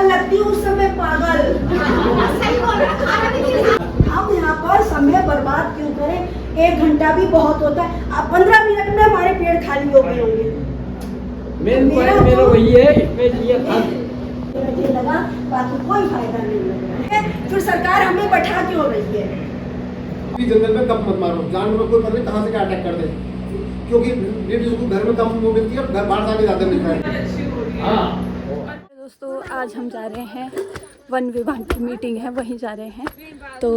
लगती उस समय पागल। हम यहाँ पर समय बर्बाद क्यों करें? 1 घंटा भी बहुत होता है। अब 15 मिनट में हमारे पेड़ खाली हो गए होंगे। मेरा वही है, इसमें ये मुझे लगा बाकी कोई फायदा नहीं लग रहा है। फिर सरकार हमें बैठा क्यों रही है? जंगल में कब मत मारो, जानवर कोई पता नहीं कहाँ से क्या अटैक कर दे, क्योंकि लेडीज को घर में कम वो मिलती है और घर बाहर जाके ज्यादा मिलता है। दोस्तों आज हम जा रहे हैं, वन विभाग की मीटिंग है, वहीं जा रहे हैं। तो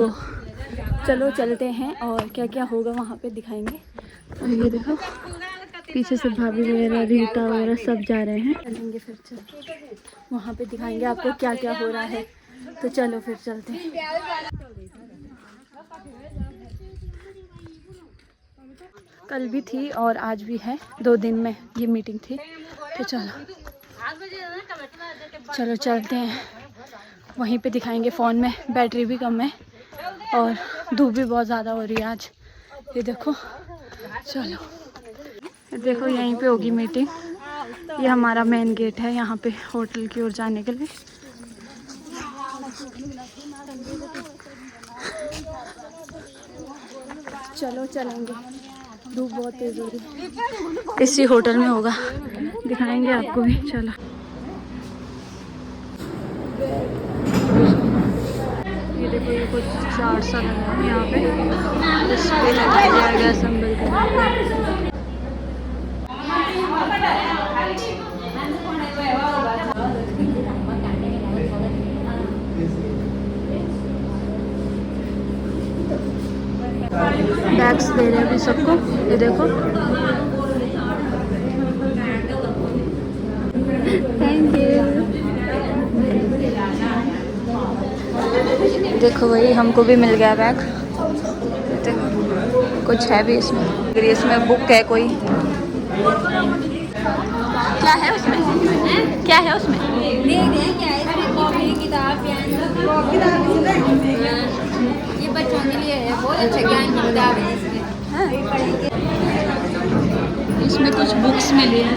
चलो चलते हैं और क्या क्या होगा वहाँ पे दिखाएंगे। और ये देखो पीछे से भाभी वगैरह, रीता वगैरह सब जा रहे हैं। चलेंगे फिर चल वहाँ पे दिखाएंगे आपको क्या क्या हो रहा है। तो चलो फिर चलते हैं। कल भी थी और आज भी है, 2 दिन में ये मीटिंग थी। तो चलो चलते हैं, वहीं पे दिखाएंगे। फ़ोन में बैटरी भी कम है और धूप भी बहुत ज़्यादा हो रही है आज। ये देखो, चलो देखो यहीं पे होगी मीटिंग। ये हमारा मेन गेट है यहाँ पे होटल की ओर जाने के लिए। चलो चलेंगे, धूप बहुत तेज़ हो रही है। इसी होटल में होगा, दिखाएंगे आपको भी। चलो ये देखो, ये कुछ चार्ट सा लगा है यहाँ पे, इस पे लगाया गया संबल का। बैग्स दे रहे हैं अभी सबको, ये देखो। Thank you. देखो भाई, हमको भी मिल गया बैग। देखो कुछ है भी इसमें, अगर इसमें बुक है कोई। क्या है उसमें? क्या है उसमें? ये बच्चों के लिए है, बहुत अच्छा ज्ञान की किताब है इसमें। इसमें कुछ बुक्स मिली है।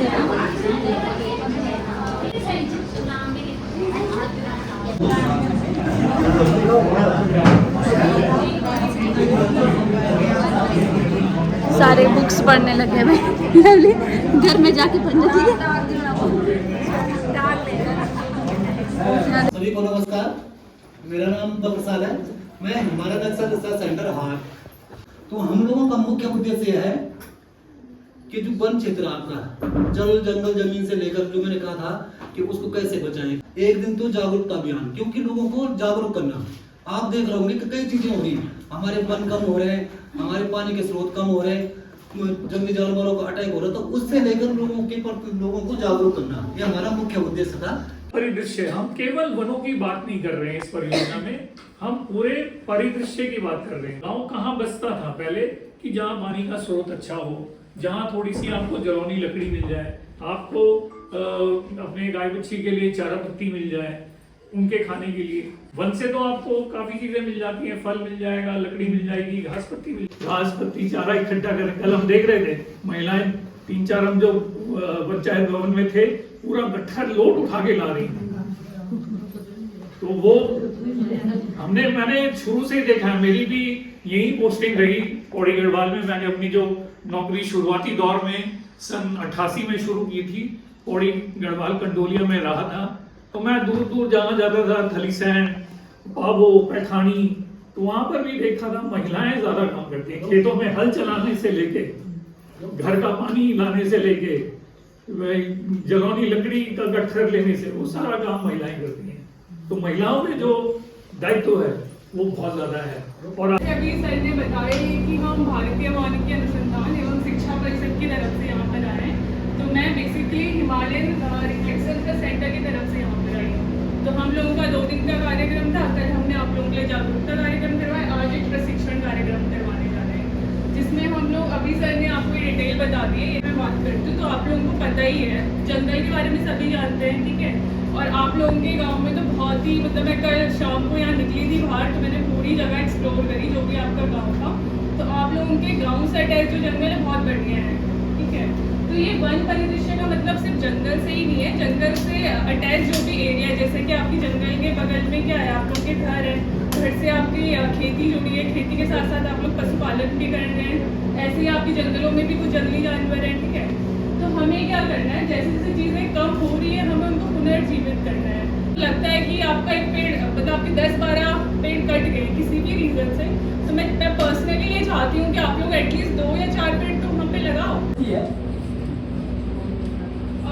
सारे बुक्स पढ़ने लगे भाई। घर में जाके पढ़ना, ठीक है। सभी को नमस्कार, मेरा नाम बक्साल है। मैं हिमालय नक्सल रिसर्च सेंटर हाट। तो हम लोगों का मुख्य उद्देश्य है कि जो वन क्षेत्र आपका जल जंगल जमीन से लेकर, जो मैंने कहा था कि उसको कैसे बचाएं। एक दिन तो जागरूकता अभियान, क्योंकि लोगों को जागरूक करना। आप देख रहे होंगे कि कई चीजें हो रही, हमारे वन कम हो रहे हैं, हमारे पानी के स्रोत कम हो रहे हैं, जंगली जानवरों का अटैक हो रहा है। तो उससे लेकर लोगों को जागरूक करना, ये हमारा मुख्य उद्देश्य था। परिदृश्य, हम केवल वनों की बात नहीं कर रहे हैं इस परियोजना में, हम पूरे परिदृश्य की बात कर रहे हैं। गांव कहाँ बसता था पहले, कि जहाँ पानी का स्रोत अच्छा हो, जहाँ थोड़ी सी आपको जलौनी लकड़ी मिल जाए, आपको अपने गाय बच्ची के लिए चारा पत्ती मिल जाए, उनके खाने के लिए। वन से तो आपको काफी चीजें मिल जाती हैं, फल मिल जाएगा, लकड़ी मिल जाएगी, घास पत्ती चारा इकट्ठा कर। कल हम देख रहे थे, महिलाएं 3-4 हम जो पंचायत भवन में थे, पूरा गट्ठा लोट उठा के ला रही। तो वो मैंने शुरू से देखा है। मेरी भी यही पोस्टिंग रही पौड़ी गढ़वाल में। मैंने अपनी जो नौकरी शुरुआती दौर में सन 88 में शुरू की थी, पौड़ी गढ़वाल कंडोलिया में रहा था। तो मैं दूर दूर जहाँ जाता था, थलीसैंण, पाबो, पैठानी, तो वहां पर भी देखा था महिलाएं ज्यादा काम करती हैं। खेतों में हल चलाने से लेके, घर का पानी लाने से लेके, जलौनी लकड़ी का गट्ठर लेने से, वो सारा काम महिलाएं करती हैं। तो महिलाओं में जो दायित्व है वो बहुत ज्यादा है। और अभी सर ने बताया कि हम भारतीय वानिकी अनुसंधान एवं शिक्षा परिषद की तरफ से यहाँ पर आए हैं। तो मैं बेसिकली हिमालयन रिफ्लेक्शन सेंटर की तरफ से यहाँ पर आई हूँ। तो हम लोगों का 2 दिन का कार्यक्रम था। कल हमने आप लोगों के लिए जागरूकता कार्यक्रम करवाया, आज एक प्रशिक्षण कार्यक्रम करवाने जा रहे हैं, जिसमें हम लोग, अभी सर ने आपको डिटेल बता दी है, मैं बात करती हूँ। तो आप लोगों को पता ही है, जंगल के बारे में सभी जानते हैं, ठीक है। और आप लोगों के गांव में तो बहुत ही, मतलब मैं कल शाम को यहाँ निकली थी बाहर, तो मैंने पूरी जगह एक्सप्लोर करी जो भी आपका गांव था। तो आप लोगों के गांव से अटैच जो जंगल है बहुत बढ़िया है, ठीक है। तो ये वन परिदृश्य का मतलब सिर्फ जंगल से ही नहीं है, जंगल से अटैच जो भी एरिया है, जैसे कि आपकी जंगल के बगल में क्या है, आप लोग के घर है, घर से आपकी खेती जुड़ी है, खेती के साथ साथ आप लोग पशुपालन भी कर रहे हैं, ऐसे ही आपकी जंगलों में भी कुछ जंगली जानवर हैं, ठीक है। तो हमें क्या करना है, जैसे जैसे चीज़ें कम हो रही है हमें उनको पुनर्जीवित करना है। लगता है कि आपका एक पेड़ मतलब आपके 10-12 पेड़ कट गए किसी भी रीज़न से, तो मैं पर्सनली ये चाहती हूँ कि आप लोग एटलीस्ट 2 या 4 पेड़ तो वहाँ पे लगाओ।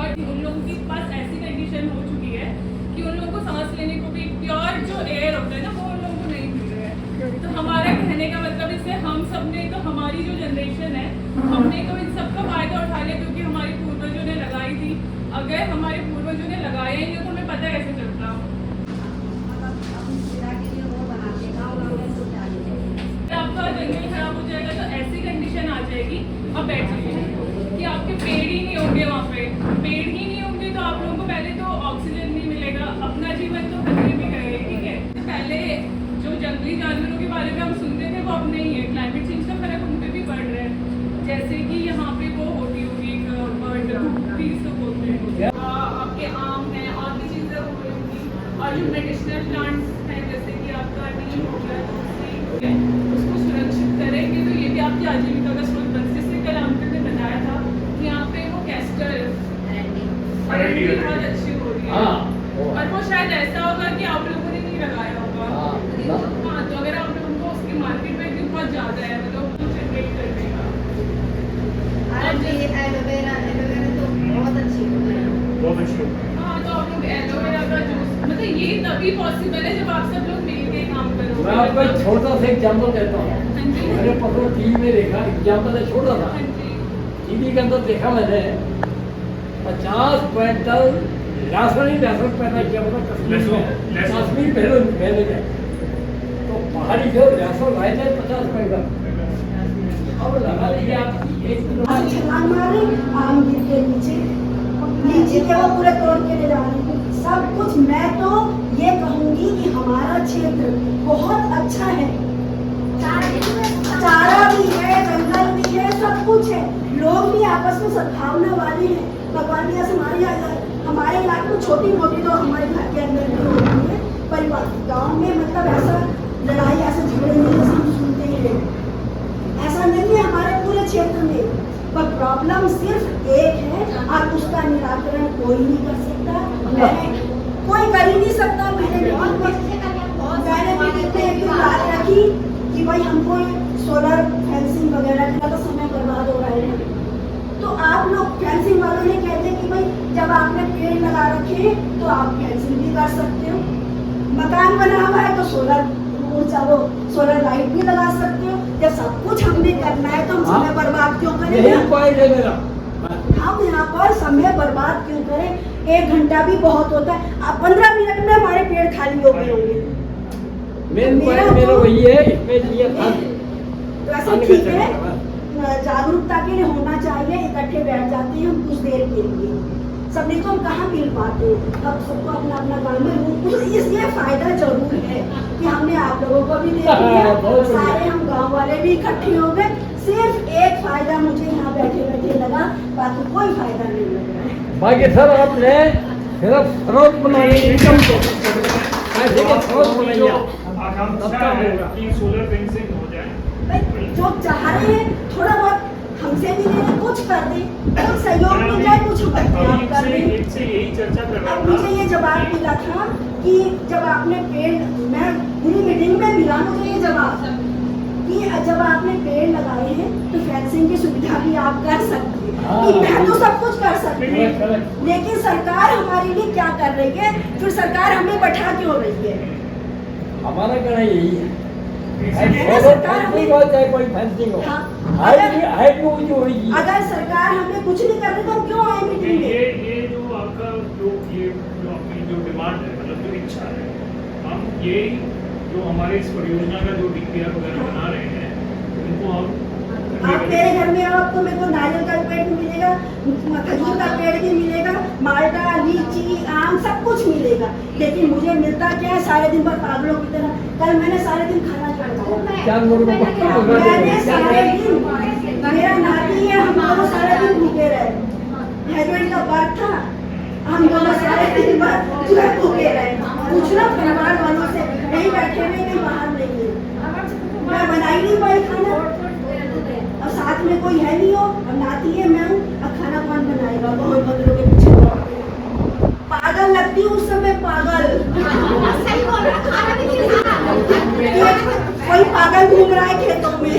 और उन लोगों के पास ऐसी कंडीशन हो चुकी है कि उन लोगों को सांस लेने को भी प्योर जो एयर होता है ना वो उन लोगों को नहीं मिल रहा है। तो हमारा कहने का मतलब इससे हम सब ने तो हमारी जो जनरेशन है हमने तो इन सबका फायदा उठा लिया क्योंकि हमारे पूर्वजों ने लगाई थी। अगर हमारे पूर्वजों ने लगाया ही नहीं तो हमें पता कैसे चलता। आपका जंगल खराब हो जाएगा तो ऐसी कंडीशन आ जाएगी, अब बैठ जाइए कि आपके पेड़ ही नहीं होंगे, वहाँ पे पेड़ ही नहीं होंगे तो आप लोगों को पहले तो ऑक्सीजन नहीं मिलेगा, अपना जीवन तो खतरे में गए, ठीक है। तो पहले जो जंगली जानवरों के बारे में हम सुनते थे वो अब नहीं है, क्लाइमेट चेंज का फर्क उन पर भी पड़ रहा है। जैसे कि यहाँ पे वो होती होगी एक बर्ड ट्रीज तो बोलते हैं, आपके आम है और भी चीज़ें हो रही होंगी, और जो मेडिसिनल प्लांट्स हैं जैसे कि आपका नीम हो गया, तुलसी, उसको सुरक्षित करेंगे तो ये भी आपकी आजीविका का स्रोत बन। जैसे कल अंकल ने बताया था कि यहाँ पे वो कैस्टर अरंडी बहुत अच्छी हो रही है, और वो शायद ऐसा होगा कि आप लोगों ने नहीं लगाया होगा। हाँ, तो अगर आप लोगों को उसकी मार्केट में भी बहुत ज़्यादा है, मतलब वो जनरेट कर देगा। एलोवेरा तो बहुत अच्छी होती है, बहुत अच्छी होती है। हाँ, तो आप लोग एलोवेरा का जूस, मतलब ये तभी पॉसिबल है जब आप सब लोग मिलके काम करो। मैं आपको एक छोटा सा एग्जाम्पल देता हूँ। हाँ जी, मैंने परसों टीवी में देखा, एग्जाम्पल है छोटा सा, हाँ जी, टीवी के अंदर देखा मैंने 50 क्विंटल लहसुन पैदा किया, मतलब कश्मीर पहले गए तो पहाड़ी जो लहसुन लाए थे 50 क्विंटल, अब लगा लीजिए आप 1 किलो। छलांग मारे, आम गिर के नीचे, लीची के वो पूरे तोड़ के ले जाने, सब कुछ। मैं तो ये कहूँगी कि हमारा क्षेत्र बहुत अच्छा है, चारा भी है, जंगल भी है, सब कुछ है, लोग भी आपस में सद्भावना वाले हैं। भगवान की हमारे इलाके में छोटी मोटी तो हमारे घर के अंदर भी होती है, परिवार गाँव में मतलब ऐसा लड़ाई ऐसे झगड़े नहीं जैसे हम सुनते हैं, ऐसा नहीं है हमारे पूरे क्षेत्र में। पर प्रॉब्लम सिर्फ एक है और उसका निराकरण कोई नहीं कर सकता, कोई कर ही नहीं सकता। मैंने भी एक बात रखी कि भाई हमको सोलर फेंसिंग वगैरह का तो समय बर्बाद हो रहा है, तो आप लोग फेंसिंग वालों ने कहते कि भाई जब आपने पेड़ लगा रखे तो आप फेंसिंग भी कर सकते हो, मकान बना हुआ है तो सोलर लाइट भी लगा सकते हो। जब सब कुछ हमने करना है तो हम समय बर्बाद क्यों करें? हम यहाँ पर समय बर्बाद क्यों करें? 1 घंटा भी बहुत होता है, अब 15 मिनट में हमारे पेड़ खाली हो गए होंगे। मेन पॉइंट मेरा वही है, इसमें ये था तो ऐसा ठीक है, जागरूकता के लिए होना चाहिए, इकट्ठे बैठ जाते हैं हम कुछ देर के लिए, सब नहीं तो हम कहाँ मिल पाते हैं। अब सबको अपना अपना काम में, इसलिए फायदा जरूर है कि हमने आप लोगों को भी देख लिया, सारे हम गांव वाले भी इकट्ठे हो गए। सिर्फ एक फायदा मुझे यहाँ बैठे बैठे लगा, बाकी कोई फायदा नहीं लग रहा है। बाकी सर आपने सिर्फ स्रोत बनाने इनकम को पैसे के स्रोत बनाइए, आकांक्षा है कि सोलर फेंसिंग हो जाए। जो चाह रहे हैं थोड़ा बहुत हमसे भी ले कुछ कर दे, कुछ सहयोग मिल जाए, कुछ आप कर दें। यही चर्चा कर रहा अब मुझे ये जवाब मिला था कि जब आपने पेड़, मैं पूरी मीटिंग में मिला मुझे ये जवाब कि जब आपने पेड़ लगाए हैं तो फेंसिंग की सुविधा भी आप कर सकते हैं, कि मैं तो सब कुछ कर सकती हूँ, लेकिन सरकार हमारे लिए क्या कर रही है? फिर सरकार हमें बैठा क्यों रही है? हमारा कहना यही है, कोई फेंसिंग हो, हाइट ऊंची होगी। अगर सरकार हमें कुछ नहीं कर रही तो हम क्यों आए मीटिंग में? ये जो आपका जो आपकी जो डिमांड है, मतलब जो इच्छा है, हम ये जो हमारे इस परियोजना का जो डीपीआर वगैरह बना रहे हैं उनको हम आप मेरे घर में आपको मेरे को नारियल का पेड़ भी मिलेगा, खजूर का पेड़ भी मिलेगा, माल्टा, लीची, आम सब कुछ मिलेगा, लेकिन मुझे मिलता क्या है? सारे दिन भर पागलों की तरह। कल मैंने सारे दिन खाना खाया, मैंने सारे दिन मेरा नाती है, हम दोनों सारे दिन भूखे रहे। हस्बैंड का बर्थ था, हम दोनों सारे दिन भूखे रहे। पूछना परिवार वालों से, नहीं बैठे हुए कहीं बाहर नहीं है, मैं बनाई नहीं पाई खाना, और साथ में कोई है नहीं हो, और नाती है मैं हूँ, अब खाना कौन बनाएगा? बहुत बंदरों के पीछे पागल लगती हूँ उस समय, पागल। सही बोल रहा, खाना भी नहीं खाना। कोई पागल घूम रहा है खेतों में।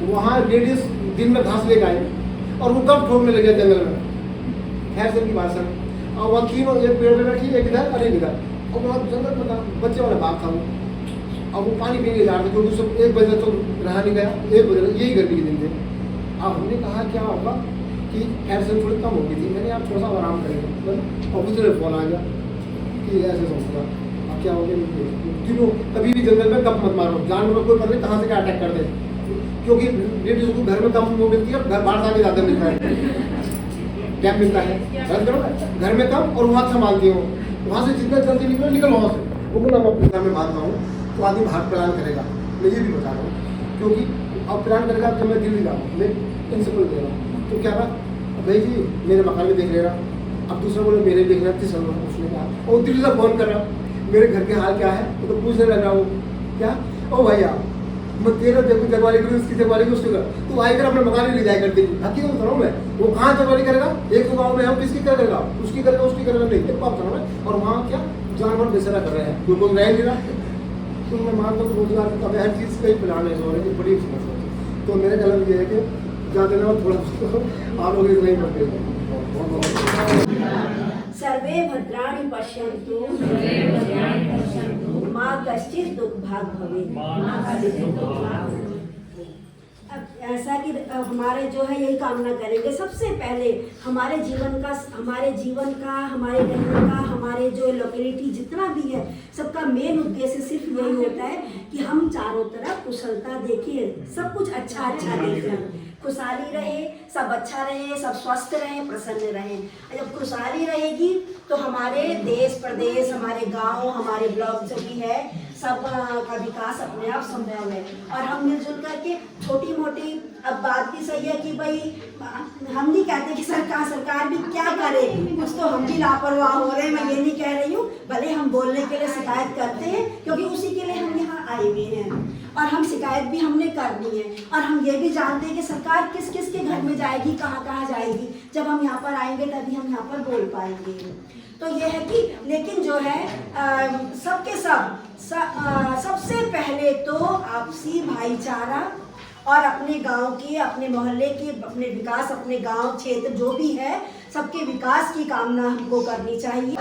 वहाँ लेडीज दिन में घास लेकर आए और वो कब ठोकने लगे जंगल में, खैर से की भाषा। और वहाँ तीनों, एक पेड़ पे बैठी, एक इधर और एक इधर, और वहाँ जंगल में बच्चे वाला बाग था वो। अब वो पानी पीने जा रहे थे क्योंकि सब 1 बजे तो रहा नहीं गया, 1 बजे, यही गर्मी के दिन थे। अब हमने कहा क्या होगा कि एब्सेंट थोड़ी कम हो गई थी, मैंने आप थोड़ा सा आराम करेंगे, और दूसरे फोन आ गया कि ऐसे सोचूंगा अब क्या हो गया। तीनों कभी भी जंगल में कब मत मारो, जानवर कोई पता नहीं कहाँ से क्या अटैक कर दे, क्योंकि लेडीज को घर में कम वो मिलती है, घर बाहर से आगे ज़्यादा मिलता है, क्या मिलता है घर में कम, और वहाँ संभालती हो, वहाँ से जितना जल्दी निकल वहाँ से। वो बोला मैं अपने घर में भागता हूँ तो आदमी भाग प्लान करेगा, मैं ये भी बता रहा हूँ, क्योंकि अब प्लान करेगा जब मैं दिल्ली जाऊँ, मैं इनसे बोल दे रहा हूँ तो क्या रहा भाई जी मेरे मकान में देख ले रहा, अब दूसरा बोले मेरे देख रहा, तीसरा पूछने का, और दिल्ली से फोन कर रहा मेरे घर के हाल क्या है, वो तो पूछने लग रहा वो क्या, ओ भैया मैं तेरा देखो जगवाली करूँ, उसकी जगवाली उसकी कर, तो आएकर अपने मकान में ले जाया करती हकीकत बता रहा हूँ मैं। वो कहाँ जगवाली करेगा, एक तो गाँव में हम किसकी क्या करेगा, उसकी करेगा उसकी करेगा, नहीं देख पाता हूँ मैं। और वहाँ क्या जानवर बेचारा कर रहे हैं, कोई कोई रह नहीं रहा, तो मैं मानता हूँ रोजगार का हर चीज़ का ही प्लान है, जो बड़ी समस्या है। तो मेरा कहना ये है कि ज़्यादा ना थोड़ा आप लोग इतना ही पड़ते सर्वे भद्राणि पश्यन्तु माँ कश्चित् दुःखभाग् भवेत्। अब ऐसा कि हमारे जो है यही कामना करेंगे सबसे पहले हमारे जीवन का, हमारे रहने का, हमारे जो लोकेलिटी जितना भी है सबका मेन उद्देश्य सिर्फ यही होता है कि हम चारों तरफ कुशलता देखें, सब कुछ अच्छा देखें, खुशहाली रहे, सब अच्छा रहे, सब स्वस्थ रहे, प्रसन्न रहे। जब खुशहाली रहेगी तो हमारे देश प्रदेश, हमारे गांव, हमारे ब्लॉक जो भी है सब का विकास अपने आप संभव है। और हम मिलजुल करके छोटी मोटी, अब बात भी सही है कि भाई हम नहीं कहते कि सरकार भी क्या करे, कुछ तो हम भी लापरवाह हो रहे हैं, मैं ये नहीं कह रही हूँ, भले हम बोलने के लिए शिकायत करते हैं क्योंकि उसी के लिए हम यहाँ आए हुए हैं, और हम शिकायत भी हमने करनी है। और हम ये भी जानते हैं कि सरकार किस किस के घर में जाएगी, कहाँ कहाँ जाएगी, जब हम यहाँ पर आएंगे तभी हम यहाँ पर बोल पाएंगे। तो ये है कि लेकिन जो है सबके सबसे पहले तो आपसी भाईचारा और अपने गांव की, अपने मोहल्ले की, अपने विकास, अपने गांव क्षेत्र जो भी है सबके विकास की कामना हमको करनी चाहिए।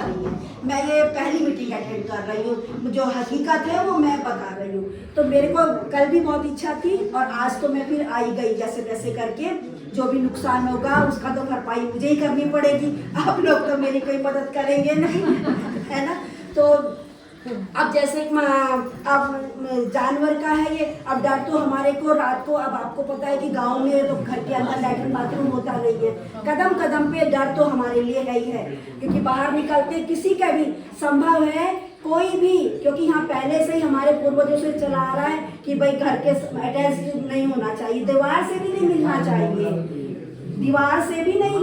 मैं ये पहली मीटिंग अटेंड कर रही हूँ, जो हकीकत है वो मैं बता रही हूँ। तो मेरे को कल भी बहुत इच्छा थी और आज तो मैं फिर आई गई, जैसे तैसे करके जो भी नुकसान होगा उसका तो भरपाई मुझे ही करनी पड़ेगी, आप लोग तो मेरी कोई मदद करेंगे नहीं, है ना। तो अब जैसे अब जानवर का है ये, अब डर तो हमारे को रात को, अब आपको पता है कि गांव में तो घर के अंदर लैट्रिन बाथरूम होता नहीं है, कदम कदम पे डर तो हमारे लिए है ही है, क्योंकि बाहर निकलते किसी का भी संभव है कोई भी, क्योंकि यहाँ पहले से ही हमारे पूर्वजों से चला आ रहा है कि भाई घर के अटैच नहीं होना चाहिए, दीवार से भी नहीं मिलना चाहिए, दीवार से भी नहीं,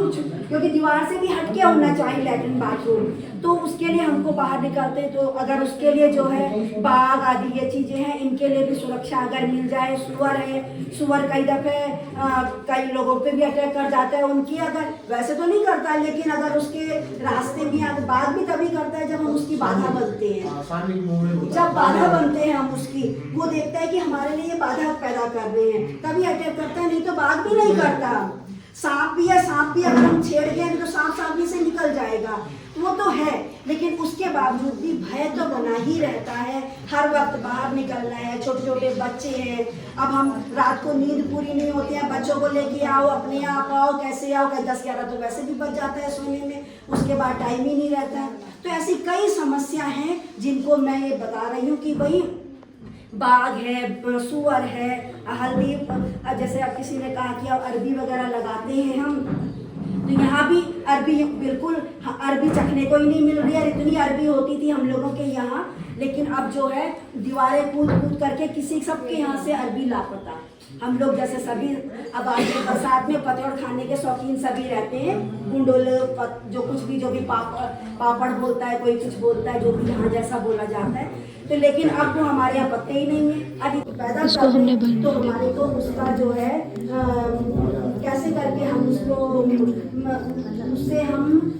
क्योंकि दीवार से भी हटके होना चाहिए लैट्रिन बाथरूम। तो उसके लिए हमको बाहर निकलते, तो अगर उसके लिए जो है बाघ आदि ये चीज़ें हैं, इनके लिए भी सुरक्षा अगर मिल जाए, सुअर है, सुअर कई दफ़े कई लोगों पे भी अटैक कर जाता है, उनकी अगर वैसे तो नहीं करता, लेकिन अगर उसके रास्ते में बाघ भी तभी करता है जब हम उसकी बाधा बनते हैं, जब बाधा बनते हैं हम उसकी, वो देखता है कि हमारे लिए बाधा पैदा कर रहे हैं तभी अटैक करता है, नहीं तो बाघ भी नहीं करता। सांप भी है, सांप भी अगर हम छेड़ गए तो सांप सांपी से निकल जाएगा, वो तो है, लेकिन उसके बावजूद भी भय तो बना ही रहता है, हर वक्त बाहर निकलना है, छोटे छोटे बच्चे हैं, अब हम रात को नींद पूरी नहीं होती है, बच्चों को लेके आओ, अपने आप आओ, कैसे आओ, 10-11 तो वैसे भी बच जाता है सोने में, उसके बाद टाइम ही नहीं रहता है। तो ऐसी कई समस्या हैं जिनको मैं ये बता रही हूँ कि भाई बाघ है, सुअर है, हल्दी, जैसे अब किसी ने कहा कि अब अरबी वगैरह लगाते हैं हम, तो यहाँ भी अरबी बिल्कुल अरबी चखने को ही नहीं मिल रही है। इतनी अरबी होती थी हम लोगों के यहाँ, लेकिन अब जो है दीवारें कूद कूद करके किसी सबके यहाँ से अरबी लापता। हम लोग जैसे सभी अब आज बरसात में पतोड़ खाने के शौकीन सभी रहते हैं, गुंडोल जो कुछ भी, जो भी पापड़ बोलता है, कोई कुछ बोलता है, जो भी यहाँ जैसा बोला जाता है। तो लेकिन अब तो हमारे यहाँ पत्ते ही नहीं है। अभी पैदा करते हैं तो हमारे को उसका जो है कैसे करके हम उसको उससे हम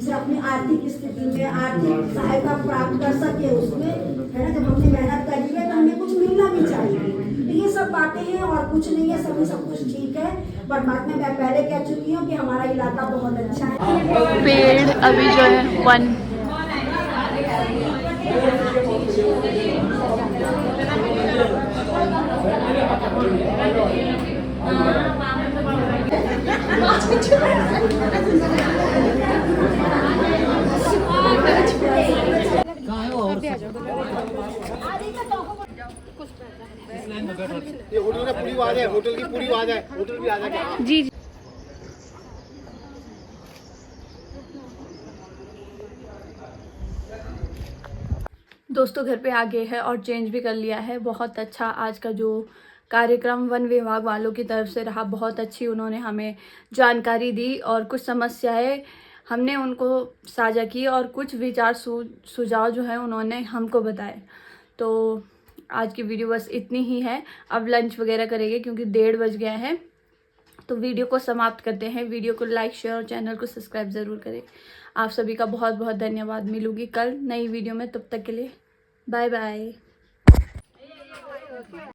से अपनी आर्थिक स्थिति में आर्थिक सहायता प्राप्त कर सके उसमें, है ना। जब हमने मेहनत करी है तो हमें कुछ मिलना भी चाहिए। तो ये सब बातें हैं और कुछ नहीं है, सब कुछ ठीक है। पर बात में मैं पहले कह चुकी हूँ कि हमारा इलाका बहुत अच्छा है। पेड़ अभी जो है वन ये होटल का पूरी आवाज है, होटल की पूरी आवाज है, होटल भी आ जाएगा। जी दोस्तों घर पे आ गए हैं और चेंज भी कर लिया है। बहुत अच्छा आज का जो कार्यक्रम वन विभाग वालों की तरफ से रहा, बहुत अच्छी उन्होंने हमें जानकारी दी और कुछ समस्याएं हमने उनको साझा की और कुछ विचार सुझाव जो है उन्होंने हमको बताए। तो आज की वीडियो बस इतनी ही है। अब लंच वगैरह करेंगे क्योंकि 1:30 बज गया है। तो वीडियो को समाप्त करते हैं। वीडियो को लाइक शेयर और चैनल को सब्सक्राइब ज़रूर करें। आप सभी का बहुत बहुत धन्यवाद। मिलूंगी कल नई वीडियो में, तब तक के लिए बाय बाय।